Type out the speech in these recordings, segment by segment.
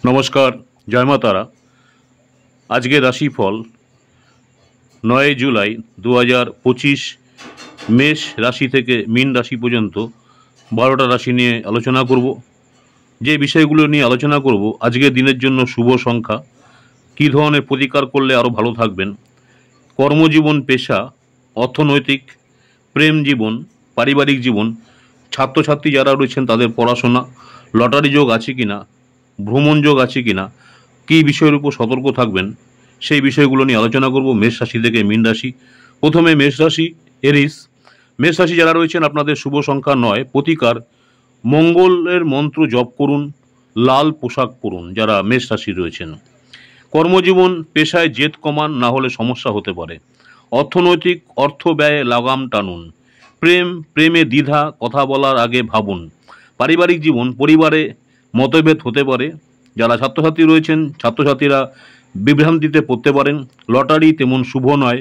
নমস্কার, জয় মা তারা। আজকের রাশিফল ৯ জুলাই ২০২৫ মেষ রাশি থেকে মীন রাশি পর্যন্ত ১২টা রাশি নিয়ে আলোচনা করব। যে বিষয়গুলো নিয়ে আলোচনা করব, আজকের দিনের জন্য শুভ সংখ্যা, কী ধরনের প্রতিকার করলে আরও ভালো থাকবেন, কর্মজীবন, পেশা, অর্থনৈতিক, প্রেম জীবন, পারিবারিক জীবন, ছাত্রছাত্রী যারা রয়েছেন তাদের পড়াশোনা, লটারি যোগ আছে কিনা, ভ্রমণ যোগ আছে কিনা, কী বিষয়ের উপর সতর্ক থাকবেন, সেই বিষয়গুলো নিয়ে আলোচনা করব মেষ রাশি থেকে মীন রাশি। প্রথমে মেষ রাশি, এরিস। মেষ রাশি যারা রয়েছেন আপনাদের শুভ সংখ্যা ৯। প্রতিকার, মঙ্গলের মন্ত্র জপ করুন, লাল পোশাক পরুন যারা মেষ রাশি রয়েছেন। কর্মজীবন, পেশায় জেদ কমান, না হলে সমস্যা হতে পারে। অর্থনৈতিক, অর্থ ব্যয়ে লাগাম টানুন। প্রেমে দ্বিধা, কথা বলার আগে ভাবুন। পারিবারিক জীবন, পরিবারে মতভেদ হতে পারে। যারা ছাত্রছাত্রী রয়েছেন, ছাত্রছাত্রীরা বিভ্রান্তিতে পড়তে পারেন। লটারি তেমন শুভ নয়।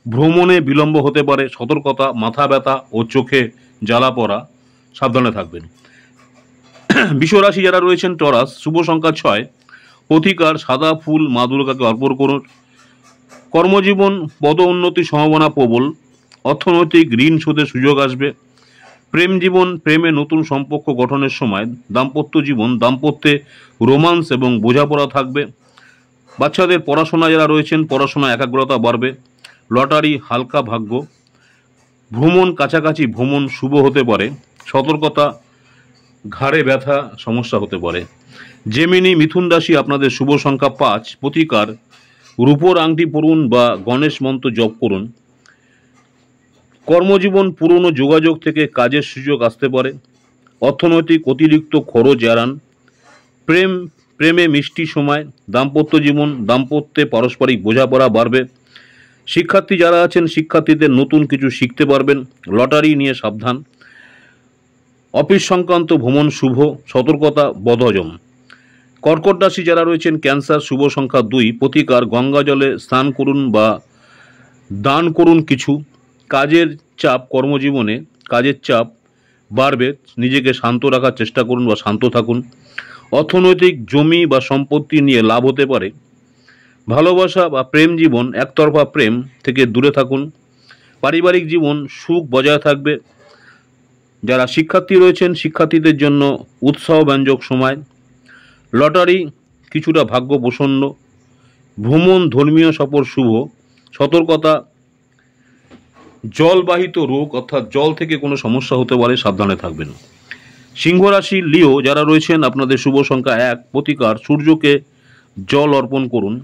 ভ্রমণে বিলম্ব হতে পারে। সতর্কতা, মাথা ব্যথা ও চোখে জ্বালা পড়া, সাবধানে থাকবেন। বিশ্বরাশি যারা রয়েছেন, টরাস, শুভ সংখ্যা ৬। প্রতিকার, সাদা ফুল মা দুর্গাকে অর্পণ করুন। কর্মজীবন, পদ উন্নতির সম্ভাবনা প্রবল। অর্থনৈতিক, ঋণ শোধের সুযোগ আসবে। প্রেম জীবন, প্রেমে নতুন সম্পর্ক গঠনের সময়। দাম্পত্য জীবন, দাম্পত্যে রোমান্স এবং বোঝাপড়া থাকবে। বাচ্চাদের পড়াশোনা যারা রয়েছেন, পড়াশোনা একাগ্রতা বাড়বে। লটারি, হালকা ভাগ্য। ভ্রমণ, কাছাকাছি ভ্রমণ শুভ হতে পারে। সতর্কতা, ঘাড়ে ব্যথা, সমস্যা হতে পারে। জেমিনি, মিথুন রাশি, আপনাদের শুভ সংখ্যা ৫। প্রতিকার, রূপোর আংটি পরুন বা গণেশ মন্ত্র জপ করুন। কর্মজীবন, পুরনো যোগাযোগ থেকে কাজের সুযোগ আসতে পারে। অর্থনৈতিক, অতিরিক্ত খরচ এড়ান। প্রেমে মিষ্টি সময়। দাম্পত্য জীবন, দাম্পত্যে পারস্পরিক বোঝাপড়া বাড়বে। শিক্ষার্থী যারা আছেন, শিক্ষার্থীদের নতুন কিছু শিখতে পারবেন। লটারি নিয়ে সাবধান। অফিস সংক্রান্ত ভ্রমণ শুভ। সতর্কতা, বদহজম। কর্কট রাশি যারা রয়েছেন, ক্যান্সার, শুভ সংখ্যা ২। প্রতিকার, গঙ্গা জলে স্নান করুন বা দান করুন কিছু। কাজের চাপ, কর্মজীবনে কাজের চাপ বাড়বে। নিজেকে শান্ত রাখার চেষ্টা করুন বা শান্ত থাকুন। অর্থনৈতিক, জমি বা সম্পত্তি নিয়ে লাভ হতে পারে। ভালোবাসা বা প্রেম জীবন, একতরফা প্রেম থেকে দূরে থাকুন। পারিবারিক জীবন, সুখ বজায় থাকবে। যারা শিক্ষার্থী রয়েছেন, শিক্ষার্থীদের জন্য উৎসাহব্যঞ্জক সময়। লটারি, কিছুটা ভাগ্য প্রসন্ন। ভ্রমণ, ধর্মীয় সফর শুভ। সতর্কতা, জলবাহিত রোগ অর্থাৎ জল থেকে কোনো সমস্যা হতে পারে, সাবধানে থাকবেন। সিংহ রাশি, লিও যারা রয়েছেন, আপনাদের শুভ সংখ্যা ১। প্রতিকার, সূর্যকে জল অর্পণ করুন।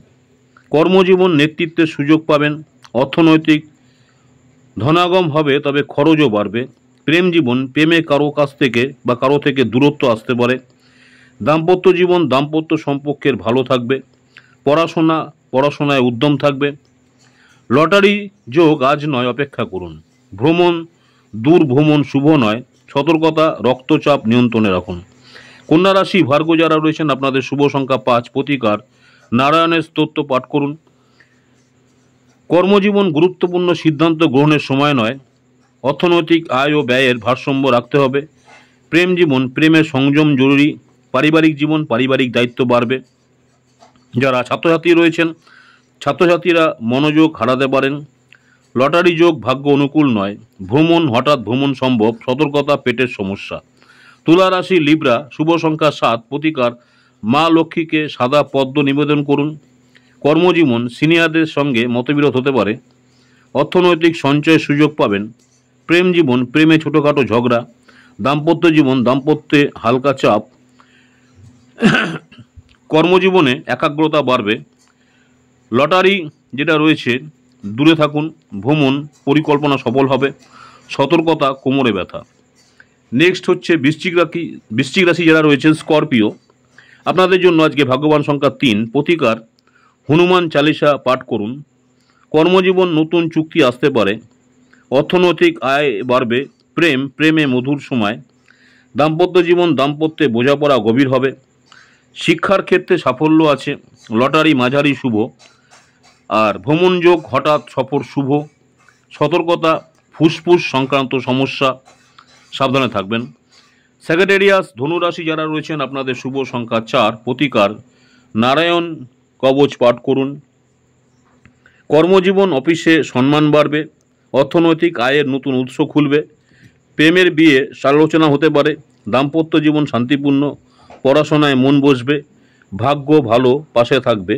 কর্মজীবন, নেতৃত্বের সুযোগ পাবেন। অর্থনৈতিক, ধনাগম হবে, তবে খরচও বাড়বে। প্রেম জীবন, প্রেমে কারো কাছ থেকে বা কারো থেকে দূরত্ব আসতে পারে। দাম্পত্য জীবন, দাম্পত্য সম্পর্কের ভালো থাকবে। পড়াশোনায় উদ্যম থাকবে। লটারি যোগ আজ নয়, অপেক্ষা করুন। ভ্রমণ, দূর ভ্রমণ শুভ নয়। সতর্কতা, রক্তচাপ নিয়ন্ত্রণে রাখুন। কন্যা রাশি, ভার্গ যারা রয়েছেন, আপনাদের শুভ সংখ্যা ৫। প্রতিকার, নারায়ণের স্তোত্র পাঠ করুন। কর্মজীবন, গুরুত্বপূর্ণ সিদ্ধান্ত গ্রহণের সময় নয়। অর্থনৈতিক, আয় ও ব্যয়ের ভারসাম্য রাখতে হবে। প্রেম জীবন, প্রেমে সংযম জরুরি। পারিবারিক জীবন, পারিবারিক দায়িত্ব বাড়বে। যারা ছাত্রছাত্রী রয়েছেন, ছাত্রছাত্রীরা মনোযোগ হারাতে পারেন। লটারি যোগ ভাগ্য অনুকূল নয়। ভ্রমণ, হঠাৎ ভ্রমণ সম্ভব। সতর্কতা, পেটের সমস্যা। তুলা রাশি, লিব্রা, শুভ সংখ্যা ৭। প্রতিকার, মা লক্ষ্মীকে সাদা পদ্ম নিবেদন করুন। কর্মজীবন, সিনিয়রদের সঙ্গে মতবিরোধ হতে পারে। অর্থনৈতিক, সঞ্চয়ের সুযোগ পাবেন। প্রেম জীবন, প্রেমে ছোটোখাটো ঝগড়া। দাম্পত্য জীবন, দাম্পত্যে হালকা চাপ। কর্মজীবনে একাগ্রতা বাড়বে। লটারি যেটা রয়েছে, দূরে থাকুন। ভ্রমণ পরিকল্পনা সফল হবে। সতর্কতা, কোমরে ব্যথা। নেক্সট হচ্ছে বৃশ্চিক রাশি যারা রয়েছেন, স্করপিও, আপনাদের জন্য আজকে ভাগ্যবান সংখ্যা ৩। প্রতিকার, হনুমান চালিসা পাঠ করুন। কর্মজীবন, নতুন চুক্তি আসতে পারে। অর্থনৈতিক, আয় বাড়বে। প্রেমে মধুর সময়। দাম্পত্য জীবন, দাম্পত্যে বোঝাপড়া গভীর হবে। শিক্ষার ক্ষেত্রে সাফল্য আছে। লটারি মাঝারি শুভ। আর ভ্রমণ যোগ, হঠাৎ সফর শুভ। সতর্কতা, ফুসফুস সংক্রান্ত সমস্যা, সাবধানে থাকবেন। স্যাগেটেরিয়াস, ধনুরাশি যারা রয়েছেন, আপনাদের শুভ সংখ্যা ৪। প্রতিকার, নারায়ণ কবচ পাঠ করুন। কর্মজীবন অফিসে সম্মান বাড়বে, অর্থনৈতিক আয়ের নতুন উৎস খুলবে, প্রেমের বিয়ে আলোচনা হতে পারে, দাম্পত্য জীবন শান্তিপূর্ণ, পড়াশোনায় মন বসবে, ভাগ্য ভালো পাশে থাকবে।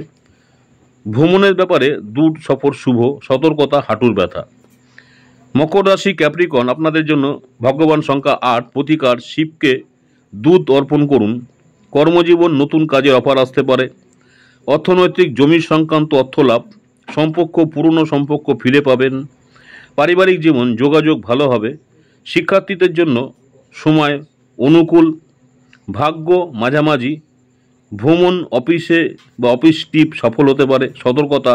ভ্রমণের ব্যাপারে দূর সফর শুভ, সতর্কতা হাঁটুর ব্যথা। মকর রাশি ক্যাপ্রিকন, আপনাদের জন্য ভাগ্যবান সংখ্যা 8, প্রতিকার শিবকে দুধ অর্পণ করুন। কর্মজীবন নতুন কাজের অফার আসতে পারে, অর্থনৈতিক জমি সংক্রান্ত অর্থ লাভ, পুরনো সম্পর্ক ফিরে পাবেন। পারিবারিক জীবন যোগাযোগ ভালো হবে, শিক্ষার্থীদের জন্য সময় অনুকূল, ভাগ্য মাঝামাঝি। ভ্রমণ অফিসে বা অফিস ট্রিপ সফল হতে পারে, সতর্কতা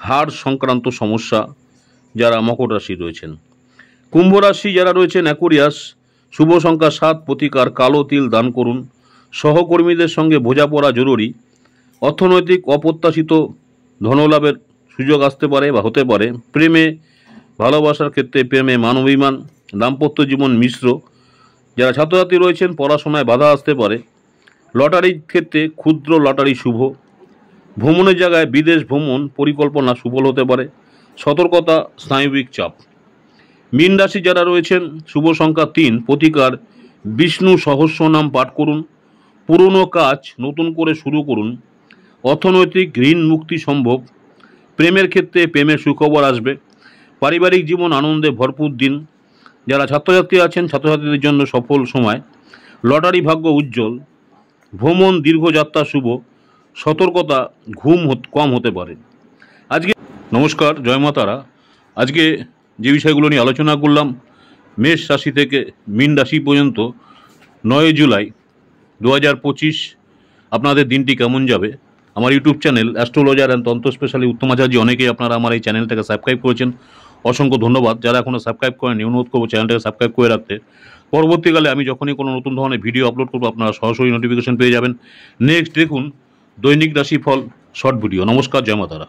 হাড় সংক্রান্ত সমস্যা যারা মকর রাশি রয়েছেন। কুম্ভ রাশি যারা রয়েছেন অ্যাকুরিয়াস, শুভ সংখ্যা 7, প্রতিকার কালো তিল দান করুন। সহকর্মীদের সঙ্গে বোঝাপড়া জরুরি, অর্থনৈতিক অপ্রত্যাশিত ধনলাভের সুযোগ আসতে পারে বা হতে পারে। প্রেমে ভালোবাসার ক্ষেত্রে প্রেমে মান অভিমান, দাম্পত্য জীবন মিশ্র। যারা ছাত্রছাত্রী রয়েছেন পড়াশোনায় বাধা আসতে পারে। লটারির ক্ষেত্রে ক্ষুদ্র লটারি শুভ। ভ্রমণের জায়গায় বিদেশ ভ্রমণ পরিকল্পনা সুফল হতে পারে, সতর্কতা স্নায়বিক চাপ। মীন রাশি যারা রয়েছেন শুভ সংখ্যা 3, প্রতিকার বিষ্ণু সহস্রনাম পাঠ করুন। পুরনো কাজ নতুন করে শুরু করুন, অর্থনৈতিক ঋণ মুক্তি সম্ভব। প্রেমের ক্ষেত্রে প্রেমের সুখবর আসবে, পারিবারিক জীবন আনন্দে ভরপুর দিন। যারা ছাত্রছাত্রী আছেন ছাত্রছাত্রীদের জন্য সফল সময়, লটারি ভাগ্য উজ্জ্বল। ভ্রমণ দীর্ঘযাত্রা শুভ, সতর্কতা ঘুম কম হতে পারে। আজকে নমস্কার, জয় মা তারা। আজকে যে বিষয়গুলো নিয়ে আলোচনা করলাম, মেষ রাশি থেকে মীন রাশি পর্যন্ত 9 জুলাই 2025 আপনাদের দিনটি কেমন যাবে। আমার ইউটিউব চ্যানেল অ্যাস্ট্রোলজার অ্যান্ড তন্ত্র স্পেশালি উত্তম আচার্য, অনেকেই আপনারা আমার এই চ্যানেলটাকে সাবস্ক্রাইব করেছেন, অসংখ্য ধন্যবাদ। যারা এখনও সাবস্ক্রাইব করেনি অনুরোধ করবো চ্যানেলটাকে সাবস্ক্রাইব করে রাখতে। পরবর্তীকালে আমি যখনই কোনো নতুন ধরনের ভিডিও আপলোড করবো আপনারা সরাসরি নোটিফিকেশন পেয়ে যাবেন। নেক্সট দেখুন দৈনিক রাশিফল শর্ট ভিডিও। নমস্কার, জয় মা তারা।